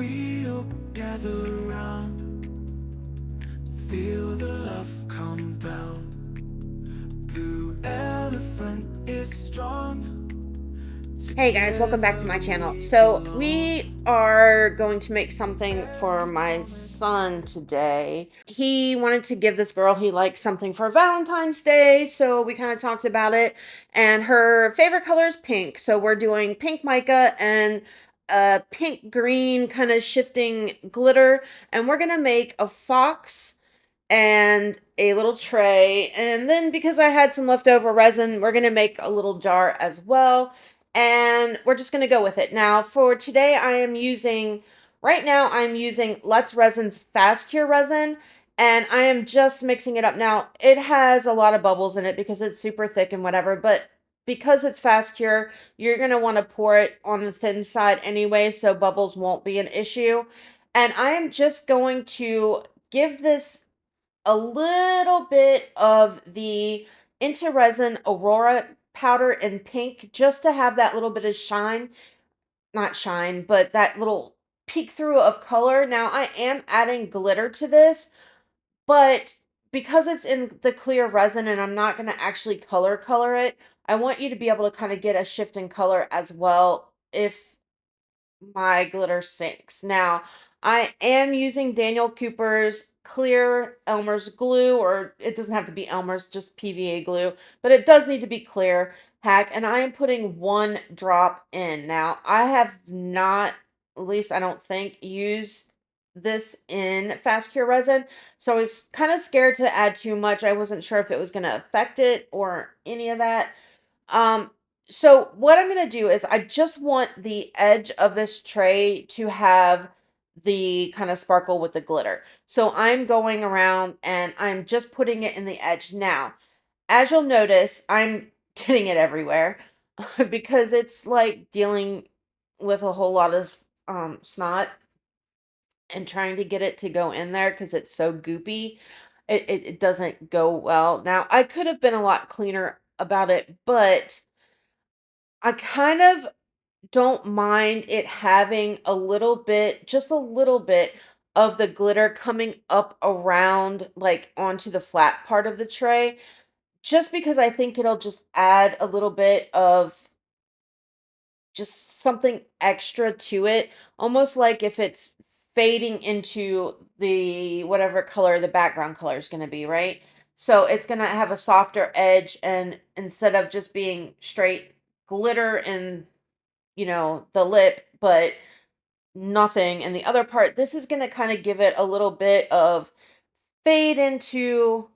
we'll gather around, feel the love compound. Blue elephant is strong. Hey guys, welcome back to my channel. So we are going to make something for my son today. He wanted to give this girl he likes something for Valentine's Day, so we kind of talked about it. And her favorite color is pink, so we're doing pink mica and a pink green kind of shifting glitter. And we're gonna make a fox and a little tray. And then because I had some leftover resin, we're gonna make a little jar as well, and we're just going to go with it. Now for today right now I'm using Let's Resin's Fast Cure resin, and I am just mixing it up. Now it has a lot of bubbles in it because it's super thick and whatever, but because it's fast cure, you're going to want to pour it on the thin side anyway, so bubbles won't be an issue. And I am just going to give this a little bit of the Into Resin Aurora powder in pink, just to have that little bit of shine, not shine, but that little peek through of color. Now I am adding glitter to this, but because it's in the clear resin and I'm not going to actually color it, I want you to be able to kind of get a shift in color as well if my glitter sinks. Now, I am using Daniel Cooper's clear Elmer's glue, or it doesn't have to be Elmer's, just PVA glue, but it does need to be clear hack, and I am putting 1 drop in. Now, I have not, at least I don't think, used this in fast cure resin, so I was kind of scared to add too much. I wasn't sure if it was going to affect it or any of that. um so what I'm going to do is I just want the edge of this tray to have the kind of sparkle with the glitter. So I'm going around and I'm just putting it in the edge. Now, as you'll notice, I'm getting it everywhere because it's like dealing with a whole lot of snot and trying to get it to go in there because it's so goopy. It doesn't go well. Now, I could have been a lot cleaner about it, but I kind of don't mind it having a little bit, just a little bit of the glitter coming up around, like onto the flat part of the tray, just because I think it'll just add a little bit of just something extra to it, almost like if it's fading into the whatever color the background color is going to be, right? So it's going to have a softer edge, and instead of just being straight glitter in, the lip, but nothing in the other part, this is going to kind of give it a little bit of fade into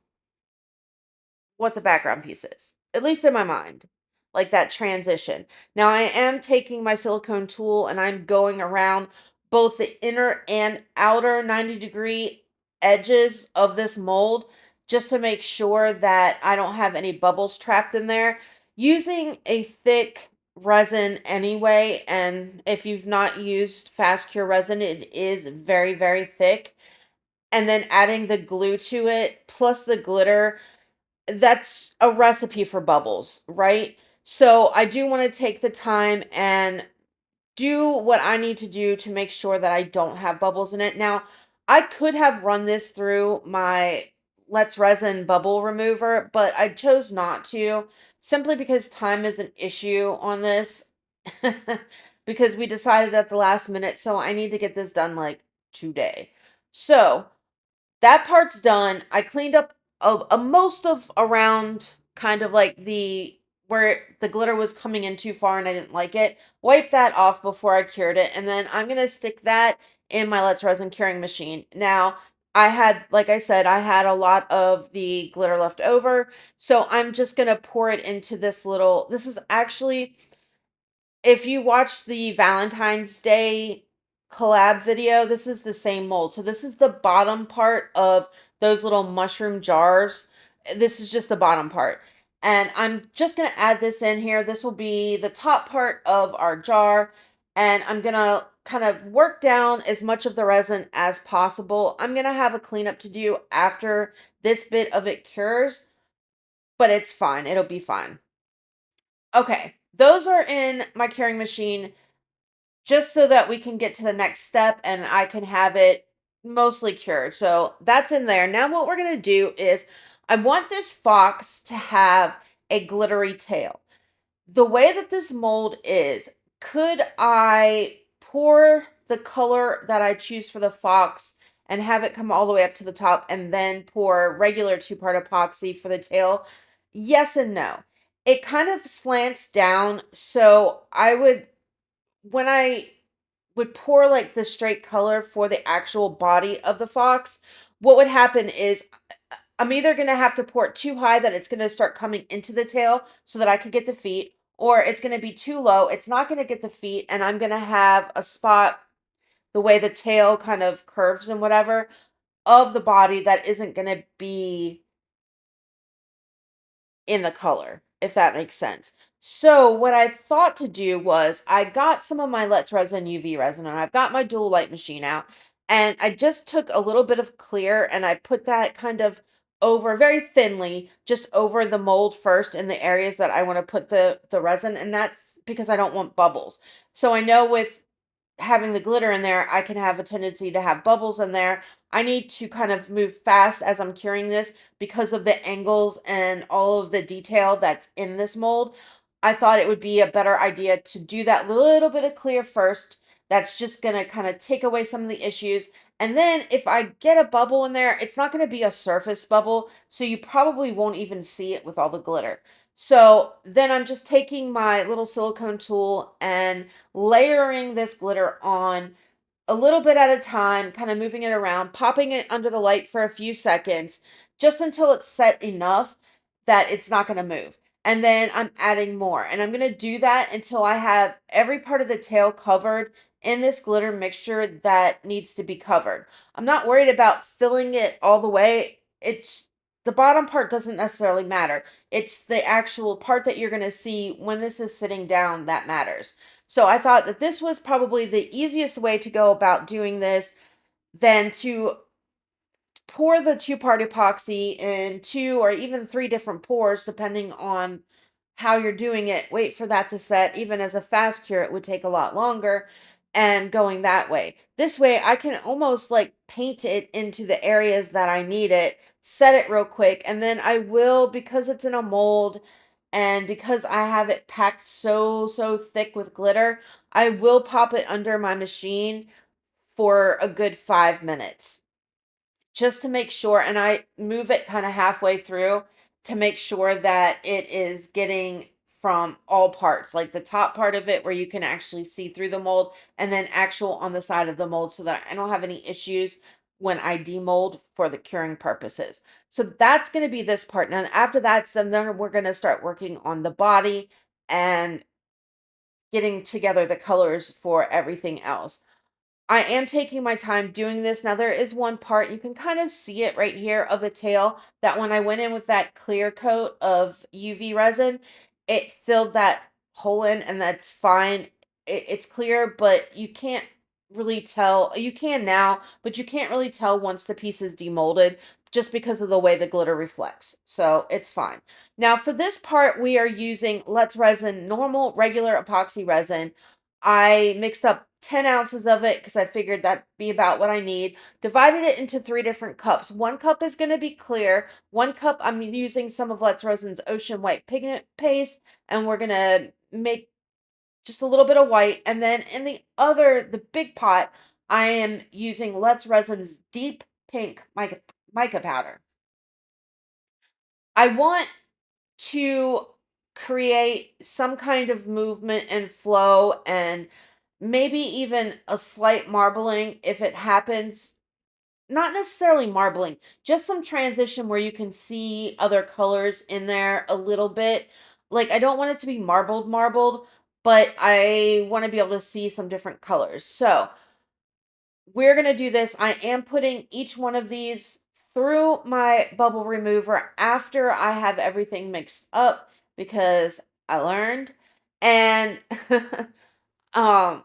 what the background piece is, at least in my mind, like that transition. Now, I am taking my silicone tool and I'm going around both the inner and outer 90-degree edges of this mold just to make sure that I don't have any bubbles trapped in there. Using a thick resin anyway, and if you've not used fast cure resin, it is very, very thick. And then adding the glue to it plus the glitter, that's a recipe for bubbles, right? So I do want to take the time and do what I need to do to make sure that I don't have bubbles in it. Now, I could have run this through my Let's Resin bubble remover, but I chose not to simply because time is an issue on this because we decided at the last minute, so I need to get this done like today. So, that part's done. I cleaned up a most of around kind of like the where the glitter was coming in too far and I didn't like it. Wipe that off before I cured it, and then I'm gonna stick that in my Let's Resin curing machine. Now, I had, like I said, I had a lot of the glitter left over, so I'm just gonna pour it into this little. This is actually, if you watch the Valentine's Day collab video, this is the same mold. So this is the bottom part of those little mushroom jars. This is just the bottom part. And I'm just going to add this in here. This will be the top part of our jar. And I'm going to kind of work down as much of the resin as possible. I'm going to have a cleanup to do after this bit of it cures, but it's fine. It'll be fine. Okay, those are in my curing machine. just so that we can get to the next step and I can have it mostly cured. So that's in there. Now what we're going to do is I want this fox to have a glittery tail. The way that this mold is, could I pour the color that I choose for the fox and have it come all the way up to the top and then pour regular two-part epoxy for the tail? Yes and no. It kind of slants down, so when I would pour like the straight color for the actual body of the fox, what would happen is I'm either going to have to pour it too high that it's going to start coming into the tail so that I could get the feet, or it's going to be too low. It's not going to get the feet, and I'm going to have a spot the way the tail kind of curves and whatever of the body that isn't going to be in the color, if that makes sense. So what I thought to do was I got some of my Let's Resin UV resin and I've got my dual light machine out, and I just took a little bit of clear and I put that kind of over very thinly just over the mold first in the areas that I want to put the resin, and that's because I don't want bubbles. So I know with having the glitter in there, I can have a tendency to have bubbles in there. I need to kind of move fast as I'm curing this because of the angles and all of the detail that's in this mold. I thought it would be a better idea to do that little bit of clear first. That's just going to kind of take away some of the issues. And then if I get a bubble in there, it's not going to be a surface bubble, so you probably won't even see it with all the glitter. So then I'm just taking my little silicone tool and layering this glitter on a little bit at a time, kind of moving it around, popping it under the light for a few seconds, just until it's set enough that it's not going to move. And then I'm adding more. And I'm going to do that until I have every part of the tail covered in this glitter mixture that needs to be covered. I'm not worried about filling it all the way. It's the bottom part doesn't necessarily matter. It's the actual part that you're going to see when this is sitting down that matters. So I thought that this was probably the easiest way to go about doing this than to pour the two-part epoxy in two or even three different pours, depending on how you're doing it. Wait for that to set. Even as a fast cure, it would take a lot longer. And going that way. This way, I can almost like paint it into the areas that I need it, set it real quick, and then I will, because it's in a mold and because I have it packed so thick with glitter, I will pop it under my machine for a good 5 minutes just to make sure, and I move it kind of halfway through to make sure that it is getting from all parts, like the top part of it where you can actually see through the mold, and then actual on the side of the mold so that I don't have any issues when I demold for the curing purposes. So that's going to be this part. Now, after that's done, then we're going to start working on the body and getting together the colors for everything else. I am taking my time doing this. Now, there is one part, you can kind of see it right here of the tail, that when I went in with that clear coat of UV resin, it filled that hole in, and that's fine. It's clear, but you can't really tell. You can now, but you can't really tell once the piece is demolded just because of the way the glitter reflects. So it's fine. Now, for this part, we are using Let's Resin normal, regular epoxy resin. I mixed up 10 ounces of it because I figured that'd be about what I need. Divided it into 3 different cups. 1 cup is going to be clear. 1 cup, I'm using some of Let's Resin's Ocean White Pigment Paste, and we're going to make just a little bit of white. And then in the big pot, I am using Let's Resin's Deep Pink mica powder. I want to create some kind of movement and flow and maybe even a slight marbling if it happens. Not necessarily marbling, just some transition where you can see other colors in there a little bit. Like, I don't want it to be marbled, but I want to be able to see some different colors. So we're going to do this. I am putting each one of these through my bubble remover after I have everything mixed up because I learned. And um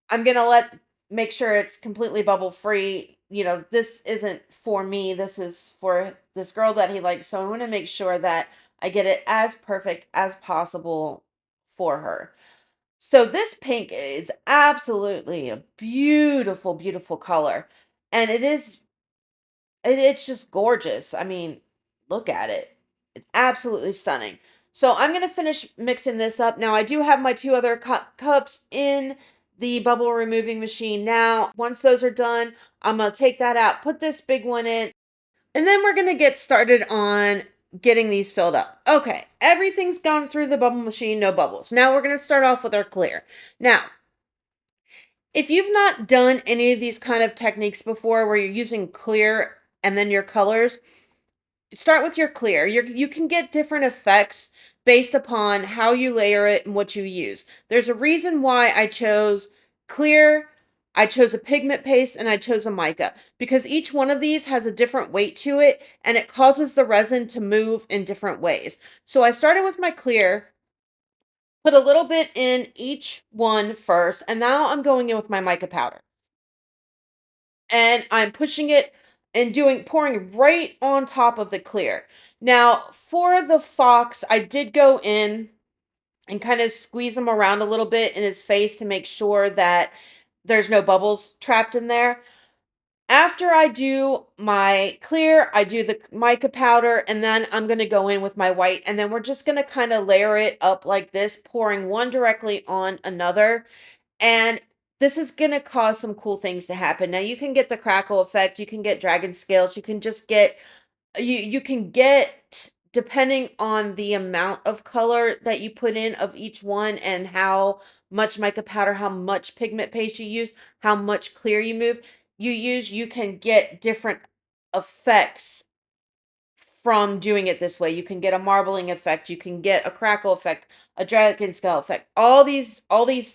I'm going to make sure it's completely bubble free. You know, this isn't for me. This is for this girl that he likes. So I want to make sure that I get it as perfect as possible for her. So this pink is absolutely a beautiful, beautiful color. And it's just gorgeous. I mean, look at it. It's absolutely stunning. So I'm going to finish mixing this up. Now I do have my two other cups in the bubble removing machine now. Once those are done, I'm going to take that out, put this big one in, and then we're going to get started on getting these filled up. Okay, everything's gone through the bubble machine, no bubbles. Now we're going to start off with our clear. Now, if you've not done any of these kind of techniques before where you're using clear and then your colors, start with your clear. You can get different effects based upon how you layer it and what you use. There's a reason why I chose clear, I chose a pigment paste, and I chose a mica, because each one of these has a different weight to it and it causes the resin to move in different ways. So I started with my clear, put a little bit in each one first, and now I'm going in with my mica powder. And I'm pushing it and pouring right on top of the clear. Now, for the fox, I did go in and kind of squeeze him around a little bit in his face to make sure that there's no bubbles trapped in there. After I do my clear, I do the mica powder, and then I'm going to go in with my white, and then we're just going to kind of layer it up like this, pouring one directly on another. And this is going to cause some cool things to happen. Now you can get the crackle effect, you can get dragon scales, you can just get you can get, depending on the amount of color that you put in of each one and how much mica powder, how much pigment paste you use, how much clear you use, you can get different effects from doing it this way. You can get a marbling effect, you can get a crackle effect, a dragon scale effect, all these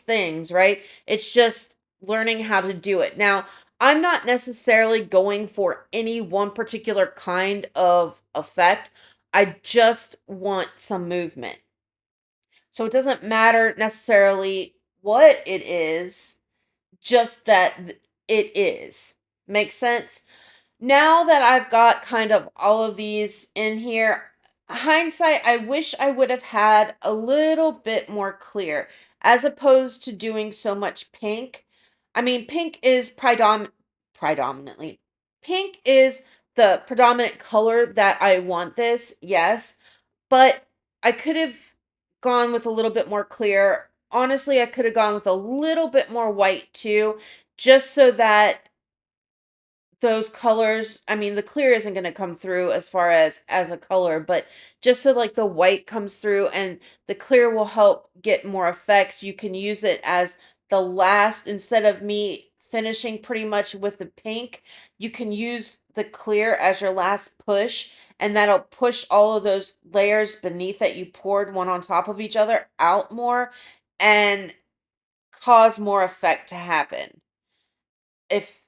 things, right? It's just learning how to do it. Now, I'm not necessarily going for any one particular kind of effect. I just want some movement. So it doesn't matter necessarily what it is, just that it is. Makes sense? Now that I've got kind of all of these in here, hindsight, I wish I would have had a little bit more clear as opposed to doing so much pink. I mean, pink is predominantly. Pink is the predominant color that I want this, yes, but I could have gone with a little bit more clear. Honestly, I could have gone with a little bit more white too, just so that those colors, I mean, the clear isn't going to come through as far as a color, but just so like the white comes through and the clear will help get more effects. You can use it as the last, instead of me finishing pretty much with the pink, you can use the clear as your last push, and that'll push all of those layers beneath that you poured one on top of each other out more and cause more effect to happen, if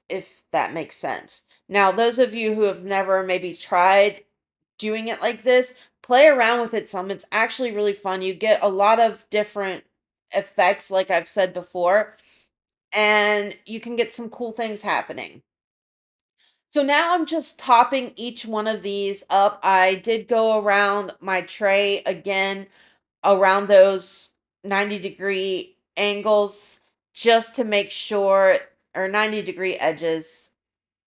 that makes sense. Now, those of you who have never maybe tried doing it like this, play around with it some. It's actually really fun. You get a lot of different effects, like I've said before, and you can get some cool things happening. So now I'm just topping each one of these up. I did go around my tray again, around those 90-degree angles, just to make sure, or 90-degree edges,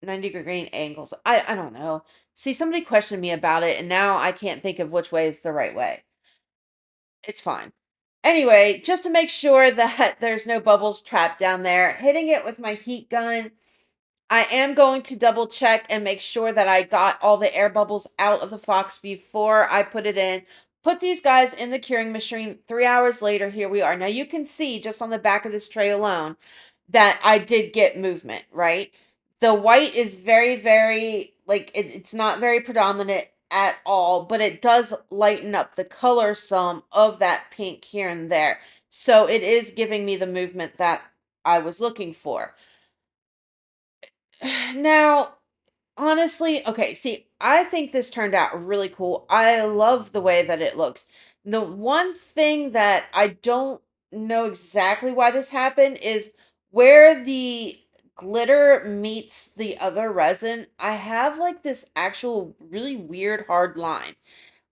90-degree angles. I don't know. See, somebody questioned me about it, and now I can't think of which way is the right way. It's fine. Anyway, just to make sure that there's no bubbles trapped down there, hitting it with my heat gun, I am going to double check and make sure that I got all the air bubbles out of the Fox before I put it in. Put these guys in the curing machine. 3 hours later, here we are. Now you can see just on the back of this tray alone that I did get movement, right? The white is very, very, like, it's not very predominant at all, but it does lighten up the color some of that pink here and there. So it is giving me the movement that I was looking for. Now, honestly, okay, see, I think this turned out really cool. I love the way that it looks. The one thing that I don't know exactly why this happened is where the glitter meets the other resin, I have like this actual really weird hard line,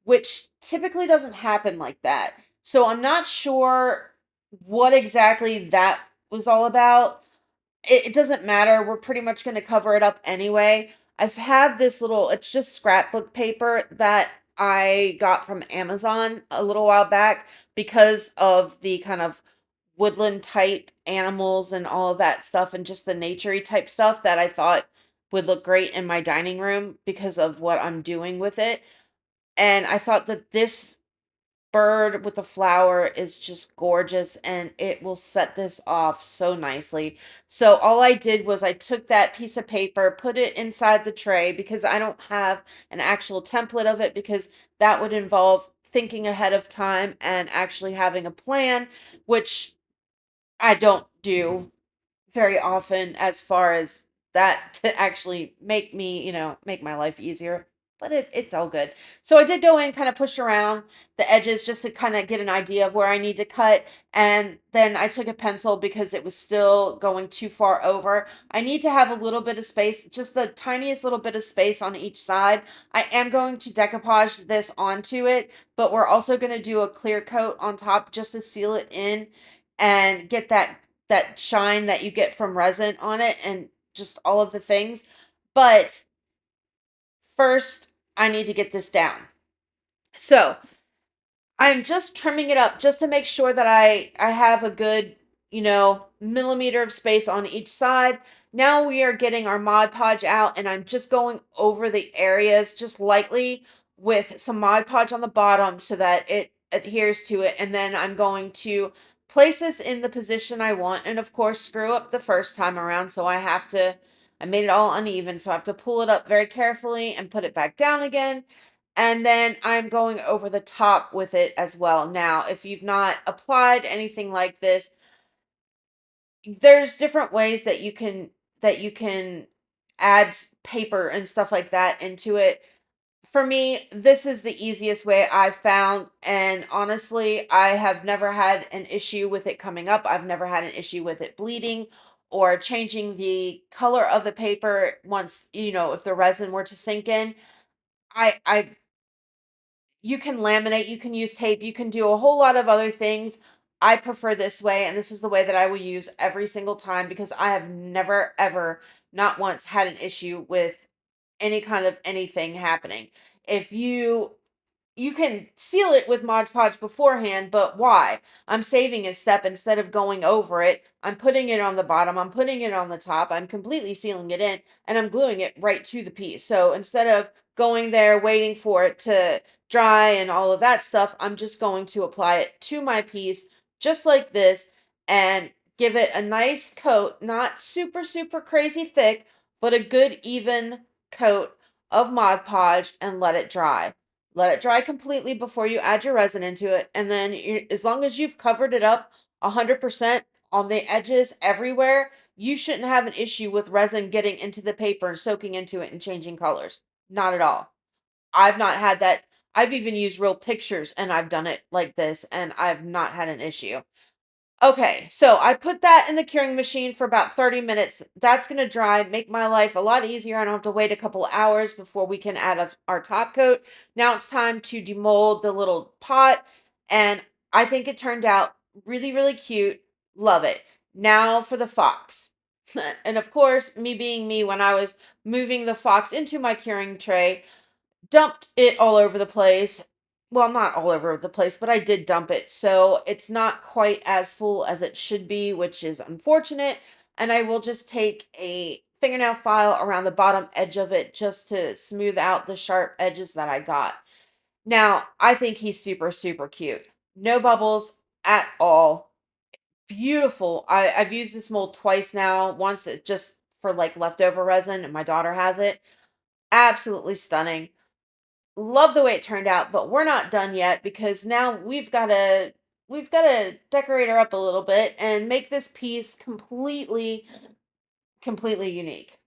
which typically doesn't happen like that. So I'm not sure what exactly that was all about, it doesn't matter. We're pretty much going to cover it up anyway. I've had this little, it's just scrapbook paper that I got from Amazon a little while back because of the kind of woodland type animals and all of that stuff and just the naturey type stuff that I thought would look great in my dining room because of what I'm doing with it. And I thought that this bird with the flower is just gorgeous and it will set this off so nicely. So all I did was I took that piece of paper, put it inside the tray because I don't have an actual template of it because that would involve thinking ahead of time and actually having a plan, which I don't do very often as far as that to actually make me, make my life easier. But it's all good. So I did go in, kind of push around the edges just to kind of get an idea of where I need to cut. And then I took a pencil because it was still going too far over. I need to have a little bit of space, just the tiniest little bit of space on each side. I am going to decoupage this onto it, but we're also going to do a clear coat on top just to seal it in and get that shine that you get from resin on it and just all of the things. But first, I need to get this down. So I'm just trimming it up just to make sure that I have a good, millimeter of space on each side. Now we are getting our Mod Podge out and I'm just going over the areas just lightly with some Mod Podge on the bottom so that it adheres to it. And then I'm going to place this in the position I want and of course screw up the first time around. So I made it all uneven. So I have to pull it up very carefully and put it back down again. And then I'm going over the top with it as well. Now, if you've not applied anything like this, there's different ways that you can add paper and stuff like that into it. For me, this is the easiest way I've found, and honestly, I have never had an issue with it coming up. I've never had an issue with it bleeding or changing the color of the paper once, if the resin were to sink in. I You can laminate, you can use tape, you can do a whole lot of other things. I prefer this way, and this is the way that I will use every single time because I have never, ever, not once had an issue with any kind of anything happening. If you can seal it with Mod Podge beforehand, but why? I'm saving a step instead of going over it. I'm putting it on the bottom, I'm putting it on the top, I'm completely sealing it in, and I'm gluing it right to the piece. So instead of going there, waiting for it to dry and all of that stuff, I'm just going to apply it to my piece just like this and give it a nice coat, not super, super crazy thick, but a good even coat of Mod Podge and let it dry. Let it dry completely before you add your resin into it. And then as long as you've covered it up 100% on the edges everywhere, you shouldn't have an issue with resin getting into the paper and soaking into it and changing colors. Not at all. I've not had that. I've even used real pictures and I've done it like this and I've not had an issue. Okay, so I put that in the curing machine for about 30 minutes. That's going to dry, make my life a lot easier. I don't have to wait a couple hours before we can add our top coat. Now it's time to demold the little pot, and I think it turned out really, really cute. Love it. Now for the fox. And of course, me being me, when I was moving the fox into my curing tray, dumped it all over the place. Well, not all over the place, but I did dump it. So it's not quite as full as it should be, which is unfortunate. And I will just take a fingernail file around the bottom edge of it just to smooth out the sharp edges that I got. Now, I think he's super, super cute. No bubbles at all. Beautiful. I've used this mold twice now. Once it just for like leftover resin, and my daughter has it. Absolutely stunning. Love the way it turned out, but we're not done yet because now we've got to decorate her up a little bit and make this piece completely unique.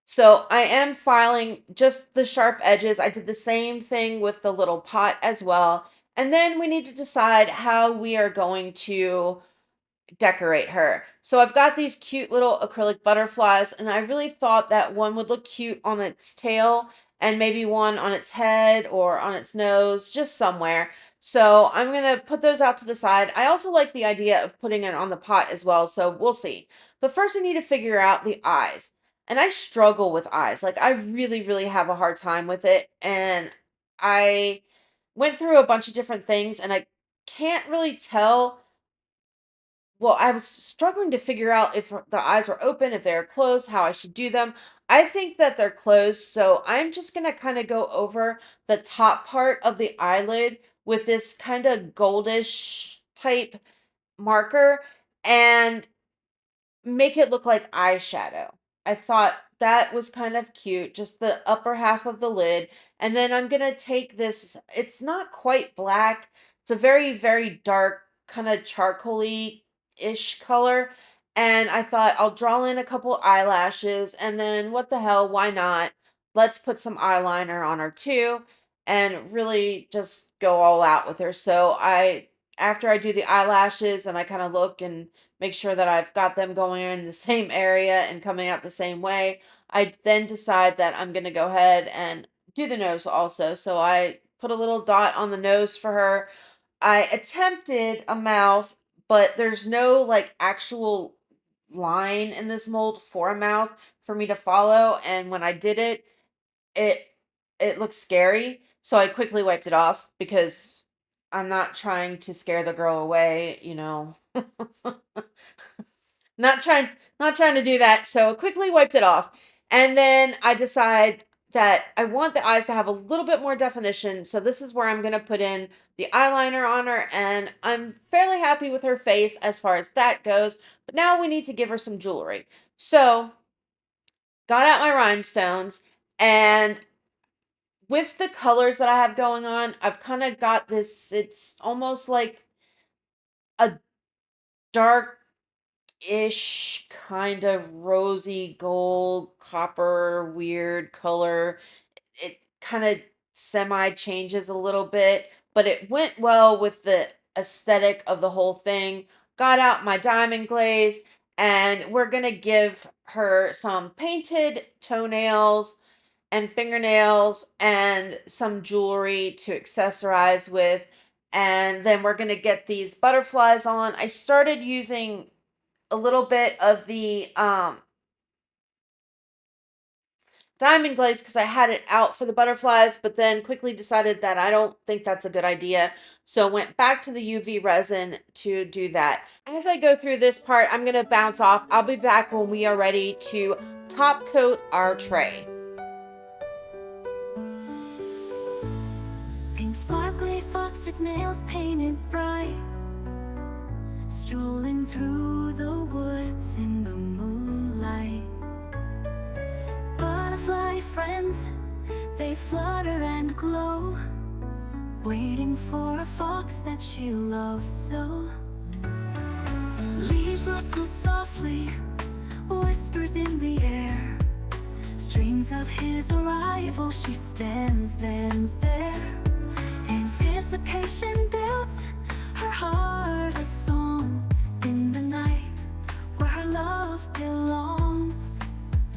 So I am filing just the sharp edges. I did the same thing with the little pot as well. And then we need to decide how we are going to decorate her. So I've got these cute little acrylic butterflies, and I really thought that one would look cute on its tail and maybe one on its head or on its nose, just somewhere. So I'm going to put those out to the side. I also like the idea of putting it on the pot as well, so we'll see. But first I need to figure out the eyes. And I struggle with eyes. Like, I really, really have a hard time with it. And I went through a bunch of different things and I can't really tell. Well, I was struggling to figure out if the eyes were open, if they're closed, how I should do them. I think that they're closed, so I'm just going to kind of go over the top part of the eyelid with this kind of goldish type marker and make it look like eyeshadow. I thought that was kind of cute, just the upper half of the lid. And then I'm going to take this, it's not quite black. It's a very, very dark, kind of charcoaly-ish color. And I thought I'll draw in a couple eyelashes and then what the hell, why not? Let's put some eyeliner on her too and really just go all out with her. So after I do the eyelashes and I kind of look and make sure that I've got them going in the same area and coming out the same way, I then decide that I'm going to go ahead and do the nose also. So I put a little dot on the nose for her. I attempted a mouth, but there's no like actual line in this mold for a mouth for me to follow. And when I did it, it it looked scary. So I quickly wiped it off because I'm not trying to scare the girl away, you know. Not trying not trying to do that, so quickly wiped it off. And then I decide that I want the eyes to have a little bit more definition, so this is where I'm going to put in the eyeliner on her, and I'm fairly happy with her face as far as that goes, but now we need to give her some jewelry. So, got out my rhinestones, and with the colors that I have going on, I've kind of got this, it's almost like a dark ish kind of rosy gold copper weird color. It kind of semi changes a little bit, but it went well with the aesthetic of the whole thing. Got out my diamond glaze and we're going to give her some painted toenails and fingernails and some jewelry to accessorize with. And then we're going to get these butterflies on. I started using a little bit of the diamond glaze because I had it out for the butterflies, but then quickly decided that I don't think that's a good idea. So went back to the UV resin to do that. As I go through this part, I'm going to bounce off. I'll be back when we are ready to top coat our tray. Pink sparkly fox with nails painted bright, strolling through the woods in the moonlight. Butterfly friends, they flutter and glow, waiting for a fox that she loves so. Leaves rustle softly, whispers in the air, dreams of his arrival. She stands there. Anticipation builds her heart a song in the night where her love belongs.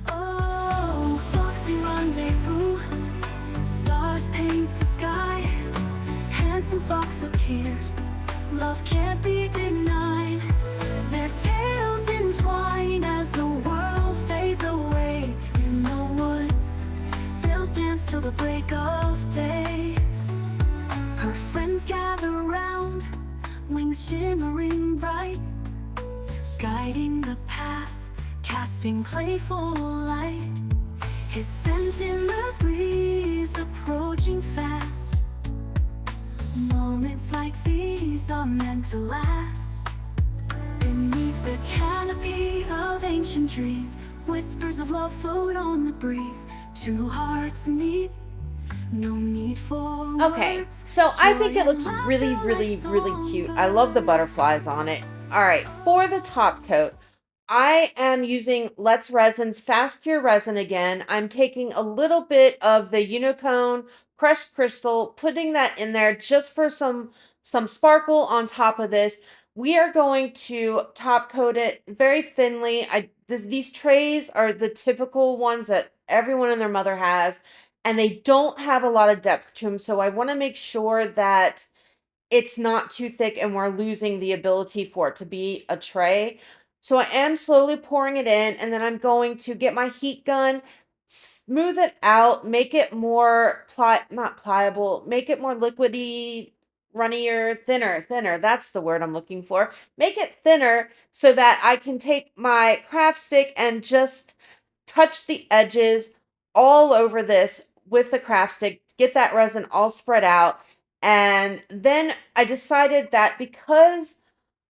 Oh, foxy rendezvous, stars paint the sky, handsome fox appears, love can't be denied. Their tails entwine as the world fades away. In the woods, they'll dance till the break of day. Her friends gather round, wings shimmering bright, guiding the path, casting playful light. His scent in the breeze, approaching fast. Moments like these are meant to last. Beneath the canopy of ancient trees, whispers of love float on the breeze. Two hearts meet, no need for Okay, words. so I think Joy it looks and really, laughter really, like really cute. I love the songbirds. butterflies on it. All right, for the top coat, I am using Let's Resin's Fast Cure Resin again. I'm taking a little bit of the Unicone crushed crystal, putting that in there just for some sparkle on top of this. We are going to top coat it very thinly. These trays are the typical ones that everyone and their mother has. and they don't have a lot of depth to them. So I want to make sure that it's not too thick and we're losing the ability for it to be a tray. So I am slowly pouring it in, and then I'm going to get my heat gun, smooth it out, make it more not pliable, make it more liquidy, runnier, thinner. That's the word I'm looking for. Make it thinner so that I can take my craft stick and just touch the edges all over this with the craft stick, get that resin all spread out. And then I decided that because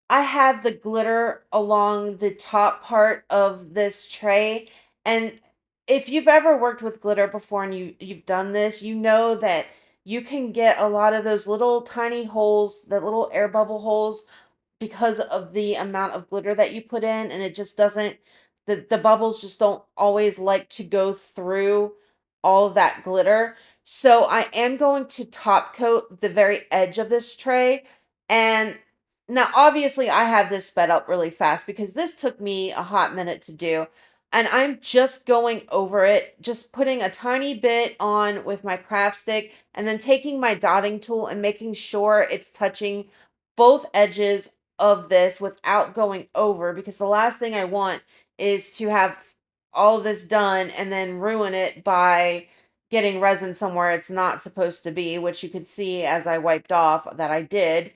I have the glitter along the top part of this tray, and if you've ever worked with glitter before and you've done this, you know that you can get a lot of those little tiny holes, the little air bubble holes, because of the amount of glitter that you put in, and it just doesn't, the bubbles just don't always like to go through all of that glitter. So I am going to top coat the very edge of this tray. And now obviously I have this sped up really fast because this took me a hot minute to do. And I'm just going over it, just putting a tiny bit on with my craft stick, and then taking my dotting tool and making sure it's touching both edges of this without going over, because the last thing I want is to have all of this done and then ruin it by getting resin somewhere it's not supposed to be, which you could see as I wiped off that I did.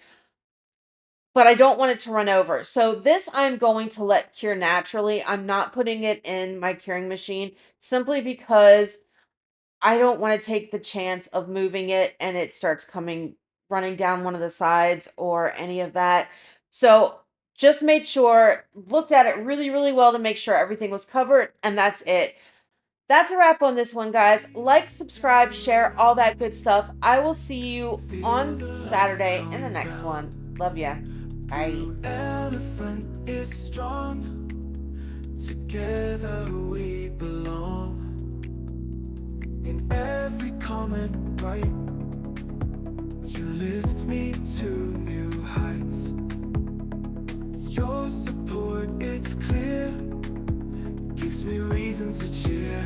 But I don't want it to run over. So this I'm going to let cure naturally. I'm not putting it in my curing machine simply because I don't want to take the chance of moving it and it starts running down one of the sides or any of that. So just made sure, looked at it really, really well to make sure everything was covered, and that's it. That's a wrap on this one, guys. Like, subscribe, share, all that good stuff. I will see you on Saturday in the next one. Love ya. Bye. Elephant is strong. Together we belong. In every comment, right? You lift me to new heights. Your support, it's clear, gives me reason to cheer.